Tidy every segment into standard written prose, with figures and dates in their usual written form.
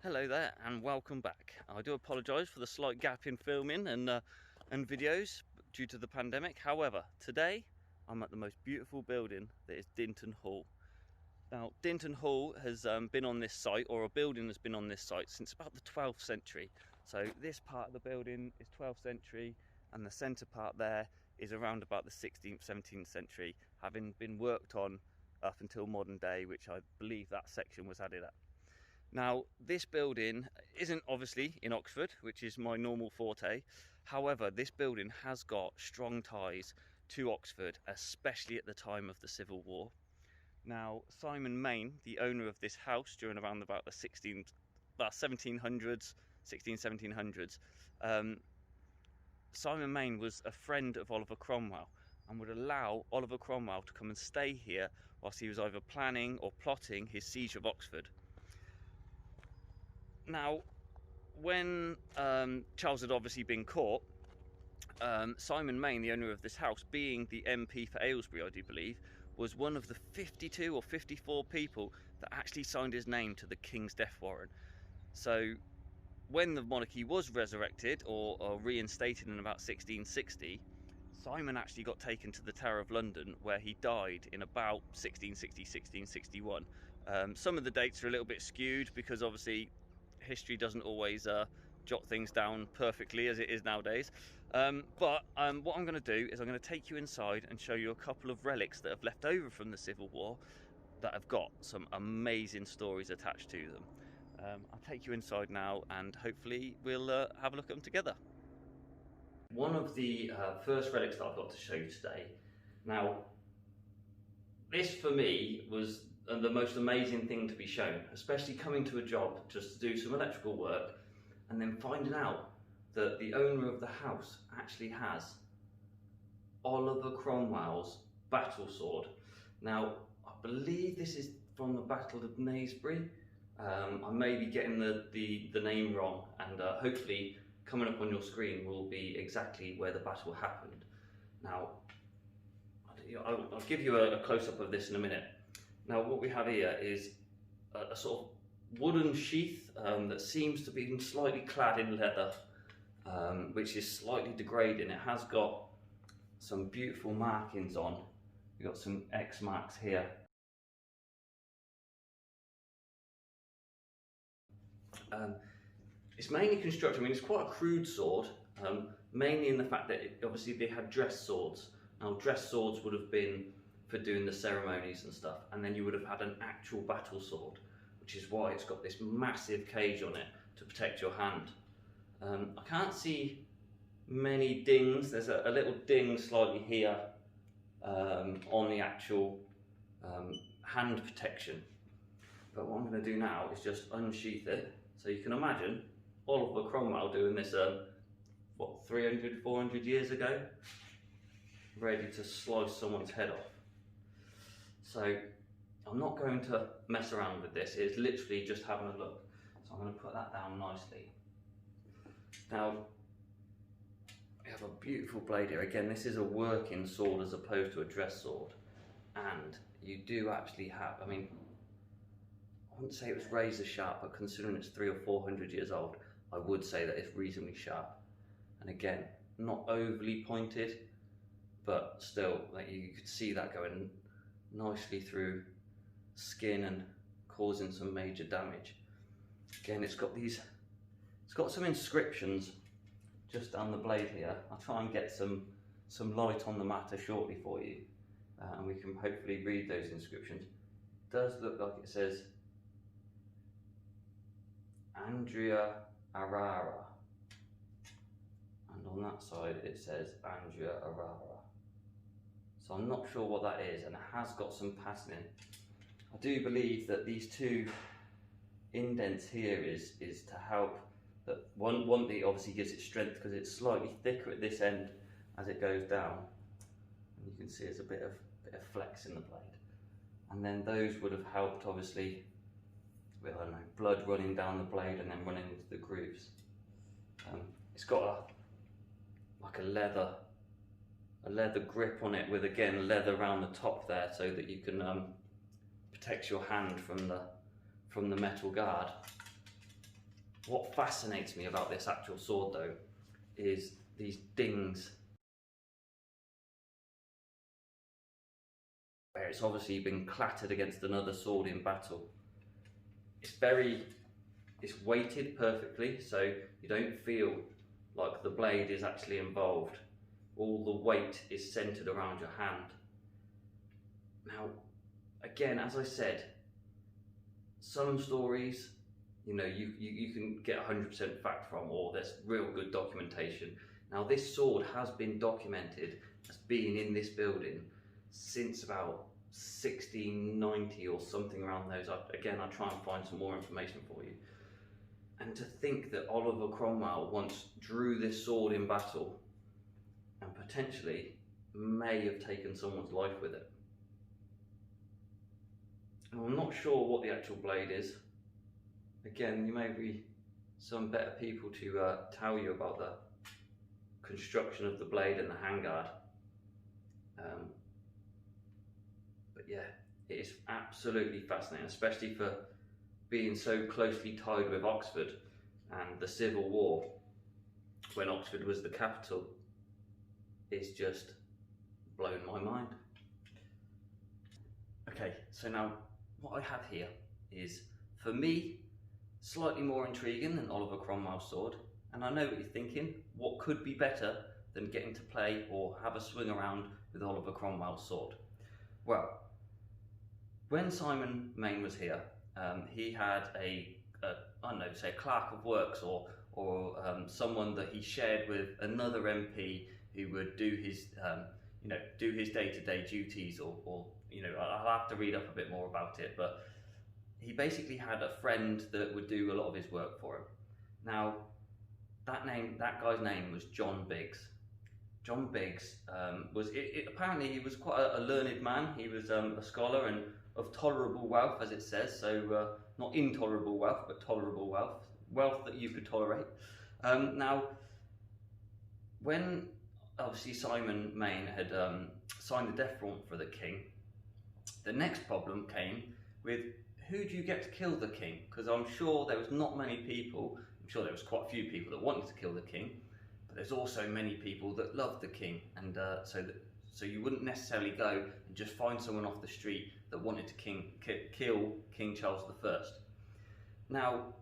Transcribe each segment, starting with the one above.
Hello there and welcome back. I do apologise for the slight gap in filming and videos due to the pandemic. However, today I'm at the most beautiful building that is Dinton Hall. Now, Dinton Hall has been on this site, or a building has been on this site since about the 12th century. So this part of the building is 12th century and the centre part there is around about the 16th, 17th century, having been worked on up until modern day, which I believe that section was added at. Now, this building isn't obviously in Oxford, which is my normal forte. However, this building has got strong ties to Oxford, especially at the time of the Civil War. Now, Simon Main, the owner of this house during around about the 1700s, 1700s, Simon Main was a friend of Oliver Cromwell and would allow Oliver Cromwell to come and stay here whilst he was either planning or plotting his siege of Oxford. Now, when Charles had obviously been caught, Simon Main, the owner of this house, being the MP for Aylesbury, I do believe, was one of the 52 or 54 people that actually signed his name to the King's death warrant. So when the monarchy was resurrected or reinstated in about 1660, Simon actually got taken to the Tower of London, where he died in about 1660, 1661. Some of the dates are a little bit skewed because obviously history doesn't always jot things down perfectly as it is nowadays. But what I'm going to do is I'm going to take you inside and show you a couple of relics that have left over from the Civil War that have got some amazing stories attached to them. I'll take you inside now and hopefully we'll have a look at them together. One of the first relics that I've got to show you today. Now, this for me was the most amazing thing to be shown, especially coming to a job just to do some electrical work and then finding out that the owner of the house actually has Oliver Cromwell's battle sword. Now, I believe this is from the Battle of Naseby. I may be getting the name wrong, and hopefully coming up on your screen will be exactly where the battle happened. Now, I'll give you a close-up of this in a minute. Now, what we have here is a sort of wooden sheath that seems to be slightly clad in leather, which is slightly degrading. It has got some beautiful markings on. We've got some X marks here. It's mainly constructed, I mean, it's quite a crude sword, mainly in the fact that obviously they had dress swords. Now, dress swords would have been for doing the ceremonies and stuff, and then you would have had an actual battle sword, which is why it's got this massive cage on it to protect your hand. I can't see many dings. There's a little ding slightly here on the actual hand protection. But what I'm going to do now is just unsheath it. So you can imagine Oliver Cromwell doing this, what, 300, 400 years ago, ready to slice someone's head off. So I'm not going to mess around with this, it's literally just having a look. So I'm going to put that down nicely. Now, we have a beautiful blade here. Again, this is a working sword as opposed to a dress sword. And you do actually have, I mean, I wouldn't say it was razor sharp, but considering it's 300 or 400 years old, I would say that it's reasonably sharp. And again, not overly pointed, but still, like, you could see that going nicely through skin and causing some major damage. Again, it's got some inscriptions just down the blade here. I'll try and get some light on the matter shortly for you, and we can hopefully read those inscriptions. It does look like it says Andrea Arara, and on that side it says Andrea Arara. So I'm not sure what that is, and it has got some patterning. I do believe that these two indents here is to help, that one that obviously gives it strength because it's slightly thicker at this end as it goes down, and you can see there's a bit of flex in the blade, and then those would have helped obviously with, I don't know, blood running down the blade and then running into the grooves. It's got like a leather grip on it with, again, leather around the top there so that you can protect your hand from the metal guard. What fascinates me about this actual sword though is these dings, where it's obviously been clattered against another sword in battle. It's weighted perfectly, so you don't feel like the blade is actually involved. All the weight is centered around your hand. Now, again, as I said, some stories, you know, you can get 100% fact from, or there's real good documentation. Now, this sword has been documented as being in this building since about 1690 or something around those. Again, I'll try and find some more information for you. And to think that Oliver Cromwell once drew this sword in battle and potentially may have taken someone's life with it. And I'm not sure what the actual blade is. Again, you may be some better people to tell you about the construction of the blade and the handguard. But yeah, it is absolutely fascinating, especially for being so closely tied with Oxford and the Civil War, when Oxford was the capital. It's just blown my mind. Okay, so now what I have here is, for me, slightly more intriguing than Oliver Cromwell's sword. And I know what you're thinking, what could be better than getting to play or have a swing around with Oliver Cromwell's sword? Well, when Simon Main was here, he had I don't know, say a clerk of works or someone that he shared with another MP who would do his, do his day-to-day duties, or I'll have to read up a bit more about it, but he basically had a friend that would do a lot of his work for him. Now, that guy's name was John Biggs. John Biggs apparently he was quite a learned man. He was a scholar and of tolerable wealth, as it says, so not intolerable wealth, but tolerable wealth that you could tolerate. Now, when obviously Simon Main had signed the death warrant for the king, the next problem came with, who do you get to kill the king? Because I'm sure there was not many people, I'm sure there was quite a few people that wanted to kill the king, but there's also many people that loved the king, and so you wouldn't necessarily go and just find someone off the street that wanted to kill King Charles I. Now,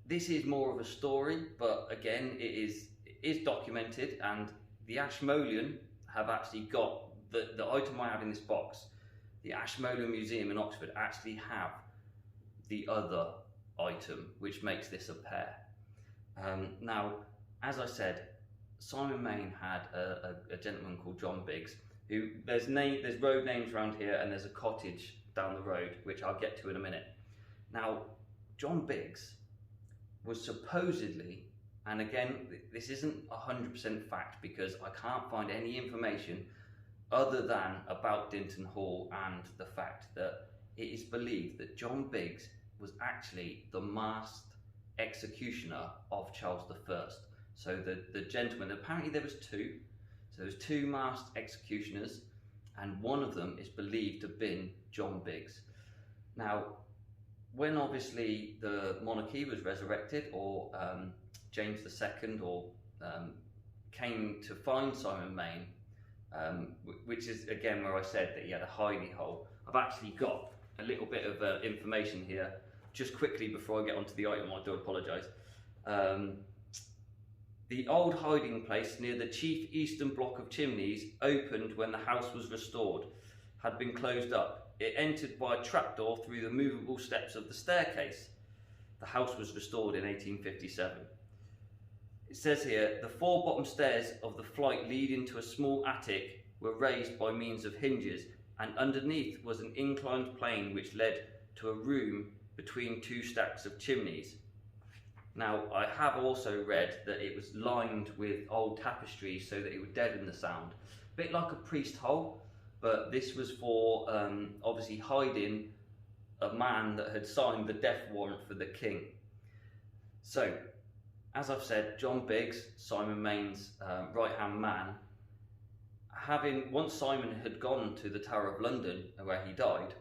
this is more of a story, but again, it is documented, and the Ashmolean have actually got the item I have in this box. The Ashmolean Museum in Oxford actually have the other item, which makes this a pair. Now, as I said, Simon Main had a gentleman called John Biggs, who there's road names around here, and there's a cottage down the road, which I'll get to in a minute. Now, John Biggs was supposedly, and again, this isn't 100% fact because I can't find any information other than about Dinton Hall and the fact that it is believed that John Biggs was actually the masked executioner of Charles I. So the gentleman, apparently there was two, so there was two masked executioners, and one of them is believed to have been John Biggs. Now, when obviously the monarchy was resurrected, or James II came to find Simon Main, which is again where I said that he had a hidey hole. I've actually got a little bit of information here, just quickly before I get onto the item. I do apologise. The old hiding place near the chief eastern block of chimneys opened when the house was restored, had been closed up. It entered by a trapdoor through the movable steps of the staircase. The house was restored in 1857. It says here, the four bottom stairs of the flight leading to a small attic were raised by means of hinges, and underneath was an inclined plane which led to a room between two stacks of chimneys. Now, I have also read that it was lined with old tapestries so that it would deaden the sound. A bit like a priest hole, but this was for obviously hiding a man that had signed the death warrant for the king. So, as I've said, John Biggs, Simon Main's right-hand man, once Simon had gone to the Tower of London where he died,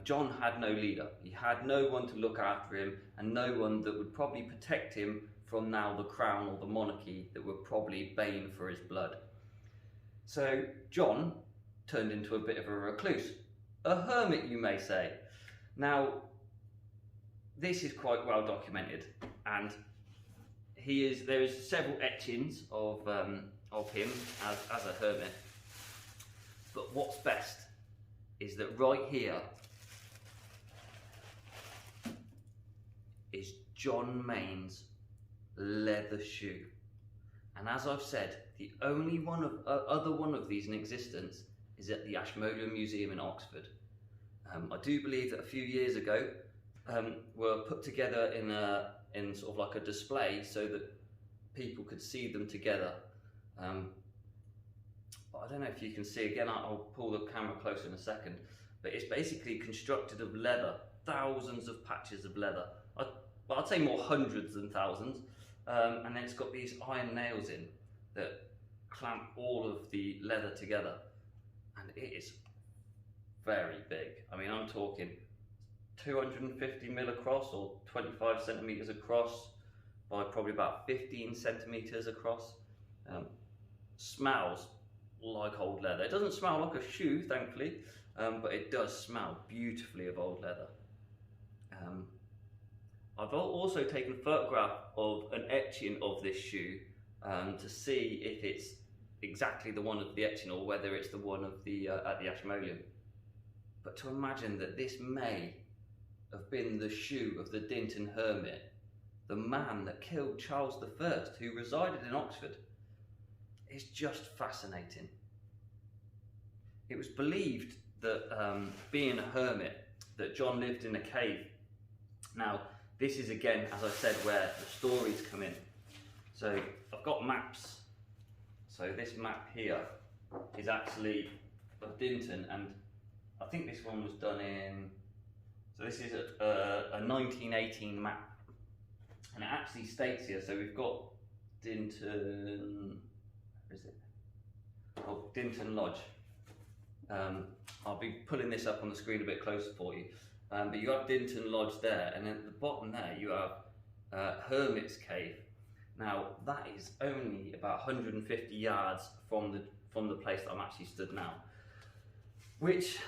John had no leader. He had no one to look after him, and no one that would probably protect him from now the crown or the monarchy that were probably bane for his blood. So John turned into a bit of a recluse, a hermit, you may say. Now, this is quite well documented, and there is several etchings of him as a hermit. But what's best is that right here is John Mayne's leather shoe. And as I've said, the only other one of these in existence is at the Ashmolean Museum in Oxford. I do believe that a few years ago were put together in sort of like a display so that people could see them together. But I don't know if you can see, again I'll pull the camera closer in a second, but it's basically constructed of leather, thousands of patches of leather. I'd say more hundreds than thousands, and then it's got these iron nails in that clamp all of the leather together, and it is very big. I mean, I'm talking 250 mil across, or 25 centimeters across by probably about 15 centimeters across. Smells like old leather. It doesn't smell like a shoe, thankfully, but it does smell beautifully of old leather. I've also taken a photograph of an etching of this shoe to see if it's exactly the one of the etching or whether it's the one of the at the Ashmolean. But to imagine that this may have been the shoe of the Dinton Hermit, the man that killed Charles I, who resided in Oxford, is just fascinating. It was believed that being a hermit, that John lived in a cave. Now, this is again, as I said, where the stories come in. So I've got maps. So this map here is actually of Dinton, and I think this one was done in, so this is a 1918 map. And it actually states here, so we've got Dinton, where is it? Oh, Dinton Lodge. I'll be pulling this up on the screen a bit closer for you. But you have Dinton Lodge there, and at the bottom there you have Hermit's Cave. Now that is only about 150 yards from the place that I'm actually stood now. Which,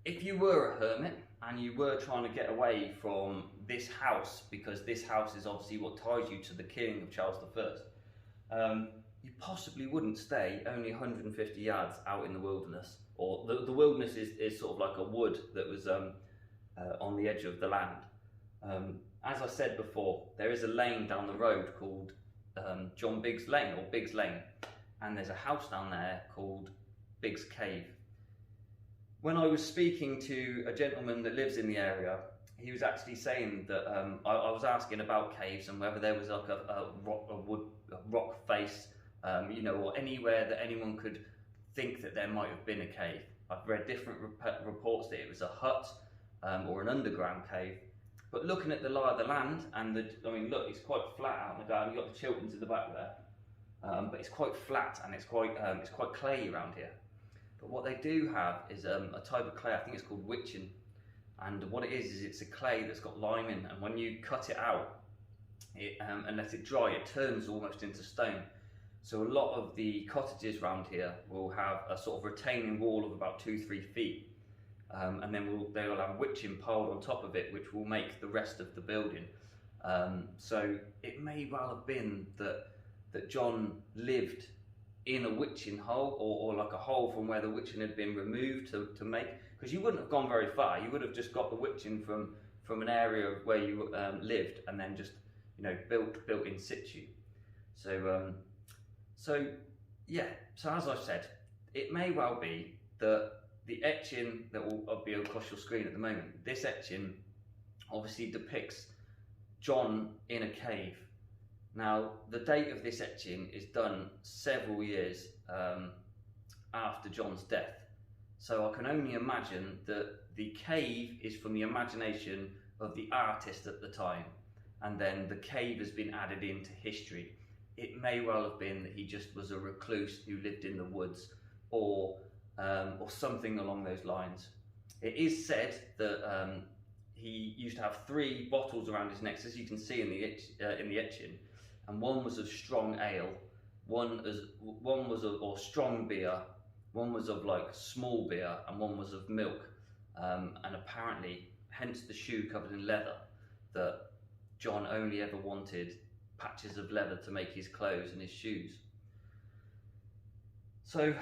if you were a hermit and you were trying to get away from this house, because this house is obviously what ties you to the killing of Charles I, you possibly wouldn't stay only 150 yards out in the wilderness. Or the wilderness is sort of like a wood that was on the edge of the land. As I said before, there is a lane down the road called John Bigg's Lane, or Bigg's Lane, and there's a house down there called Bigg's Cave. When I was speaking to a gentleman that lives in the area, he was actually saying that I was asking about caves and whether there was like a rock face, you know, or anywhere that anyone could think that there might have been a cave. I've read different reports that it was a hut or an underground cave. But looking at the lie of the land, and I mean, look, it's quite flat out in the garden. You've got the Chilterns in the back there, but it's quite flat and it's quite clayey around here. But what they do have is a type of clay. I think it's called witching, and what it is it's a clay that's got lime in, and when you cut it out, and let it dry, it turns almost into stone. So a lot of the cottages around here will have a sort of retaining wall of about 2-3 feet. And then they will have witching piled on top of it, which will make the rest of the building. So it may well have been that John lived in a witching hole, or like a hole from where the witching had been removed to make, because you wouldn't have gone very far. You would have just got the witching from an area of where you lived, and then just, you know, built in situ. So yeah. So as I've said, it may well be that the etching that will be across your screen at the moment, this etching obviously depicts John in a cave. Now, the date of this etching is done several years after John's death. So I can only imagine that the cave is from the imagination of the artist at the time, and then the cave has been added into history. It may well have been that he just was a recluse who lived in the woods, or something along those lines. It is said that he used to have 3 bottles around his neck, as you can see in the etching, and one was of strong ale, one was of strong beer, one was of like small beer, and one was of milk. And apparently, hence the shoe covered in leather, that John only ever wanted patches of leather to make his clothes and his shoes. So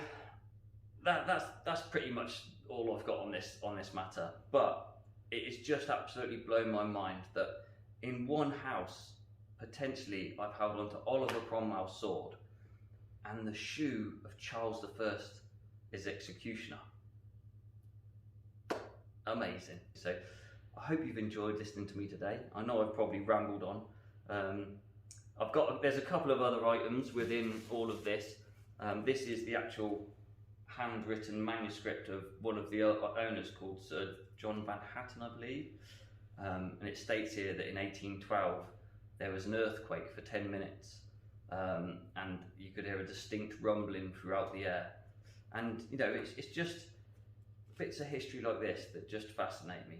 that's pretty much all I've got on this matter. But it is just absolutely blown my mind that in one house, potentially, I've held onto Oliver Cromwell's sword and the shoe of Charles I, his executioner. Amazing. So I hope you've enjoyed listening to me today. I know I've probably rambled on. There's a couple of other items within all of this. This is the actual handwritten manuscript of one of the owners called Sir John Van Hatten, I believe. And it states here that in 1812 there was an earthquake for 10 minutes, and you could hear a distinct rumbling throughout the air. And you know, it's just bits of history like this that just fascinate me.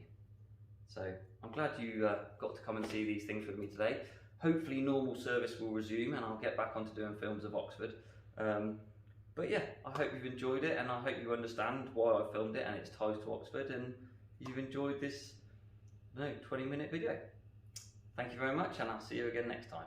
So I'm glad you got to come and see these things with me today. Hopefully normal service will resume and I'll get back onto doing films of Oxford. But yeah, I hope you've enjoyed it, and I hope you understand why I filmed it and its ties to Oxford, and you've enjoyed this 20-minute video. Thank you very much, and I'll see you again next time.